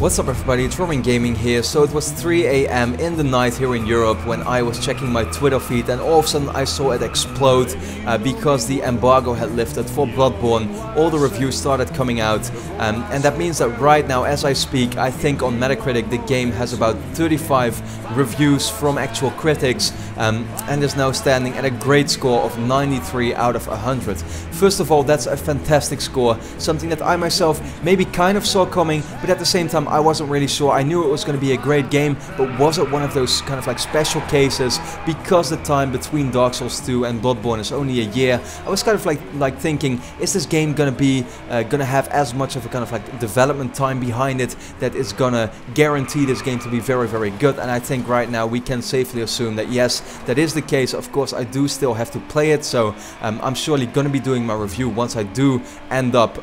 What's up everybody, it's RobinGaming here. So it was 3 AM in the night here in Europe when I was checking my Twitter feed, and all of a sudden I saw it explode because the embargo had lifted for Bloodborne. All the reviews started coming out, and that means that right now as I speak, I think on Metacritic the game has about 35 reviews from actual critics, and is now standing at a great score of 93 out of 100. First of all, that's a fantastic score, something that I myself maybe kind of saw coming, but at the same time I wasn't really sure. I knew it was going to be a great game, but was it one of those kind of like special cases because the time between Dark Souls 2 and Bloodborne is only a year? I was kind of like thinking, is this game going to be going to have as much of a kind of like development time behind it that is going to guarantee this game to be very, very good? And I think right now we can safely assume that yes, that is the case. Of course, I do still have to play it, so I'm surely going to be doing my review once I do end up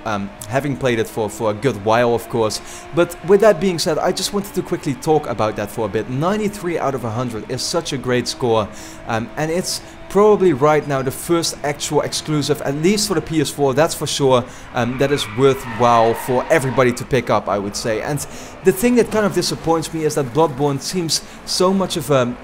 having played it for a good while, of course. But with that being said, I just wanted to quickly talk about that for a bit. 93 out of 100 is such a great score, and it's probably right now the first actual exclusive, at least for the PS4, that's for sure, that is worthwhile for everybody to pick up, I would say. And the thing that kind of disappoints me is that Bloodborne seems so much of a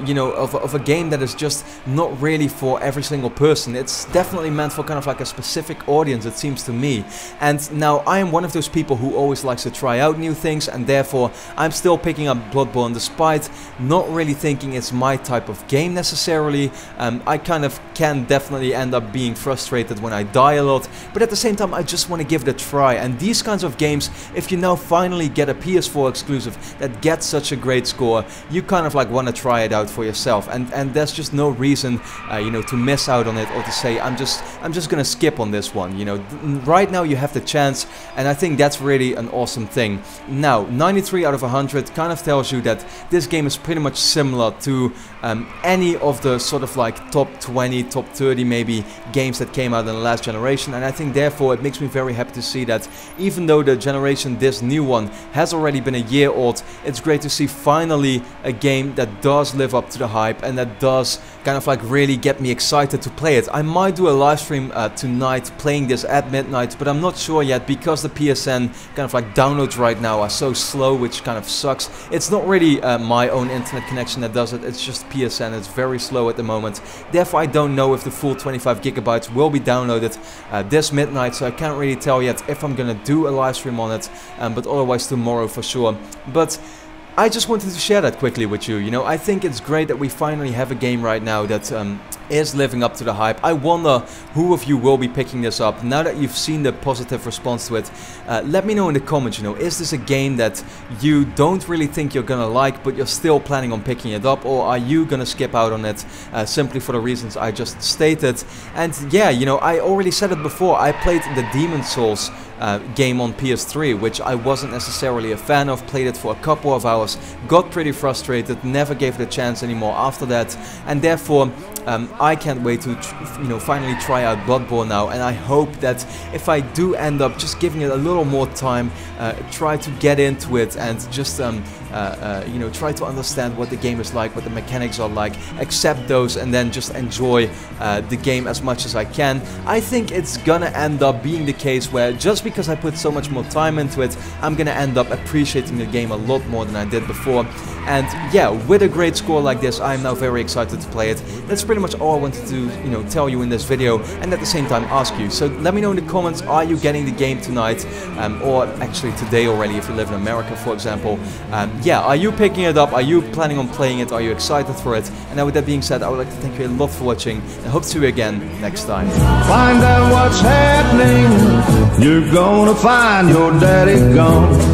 you know, of a game that is just not really for every single person. It's definitely meant for kind of like a specific audience, it seems to me. And now I am one of those people who always likes to try out new things, and therefore I'm still picking up Bloodborne despite not really thinking it's my type of game necessarily. I kind of can definitely end up being frustrated when I die a lot, but at the same time I just want to give it a try. And these kinds of games, if you now finally get a PS4 exclusive that gets such a great score, you kind of like want to try it out for yourself, and there's just no reason you know, to miss out on it or to say I'm just gonna skip on this one. You know, right now you have the chance, and I think that's really an awesome thing. Now 93 out of 100 kind of tells you that this game is pretty much similar to any of the sort of like top 20, top 30 maybe games that came out in the last generation, and I think therefore it makes me very happy to see that even though the generation, this new one, has already been a year old, it's great to see finally a game that does live up to the hype and that does kind of like really get me excited to play it. I might do a live stream tonight playing this at midnight, but I'm not sure yet because the PSN kind of like downloads right now are so slow, which kind of sucks. It's not really my own internet connection that does it, it's just PSN. It's very slow at the moment. Therefore I don't know if the full 25 gigabytes will be downloaded this midnight, so I can't really tell yet if I'm gonna do a live stream on it, but otherwise tomorrow for sure. But I just wanted to share that quickly with you. You know, I think it's great that we finally have a game right now that is living up to the hype. I wonder who of you will be picking this up now that you've seen the positive response to it. Let me know in the comments, you know, is this a game that you don't really think you're gonna like but you're still planning on picking it up, or are you gonna skip out on it simply for the reasons I just stated? And yeah, you know, I already said it before, I played the Demon Souls game on PS3, which I wasn't necessarily a fan of, played it for a couple of hours, got pretty frustrated, never gave it a chance anymore after that, and therefore I can't wait to you know, finally try out Bloodborne now. And I hope that if I do end up just giving it a little more time, try to get into it and just you know, try to understand what the game is like, what the mechanics are like, accept those, and then just enjoy the game as much as I can, I think it's gonna end up being the case where just because I put so much more time into it, I'm gonna end up appreciating the game a lot more than I did before. And yeah, with a great score like this, I'm now very excited to play it. That's pretty much all I wanted to, you know, tell you in this video, and at the same time ask you. So let me know in the comments, are you getting the game tonight, or actually today already if you live in America, for example. Yeah, are you picking it up? Are you planning on playing it? Are you excited for it? And now with that being said, I would like to thank you a lot for watching, and hope to see you again next time. Find out what's happening. You're gonna find your daddy gone.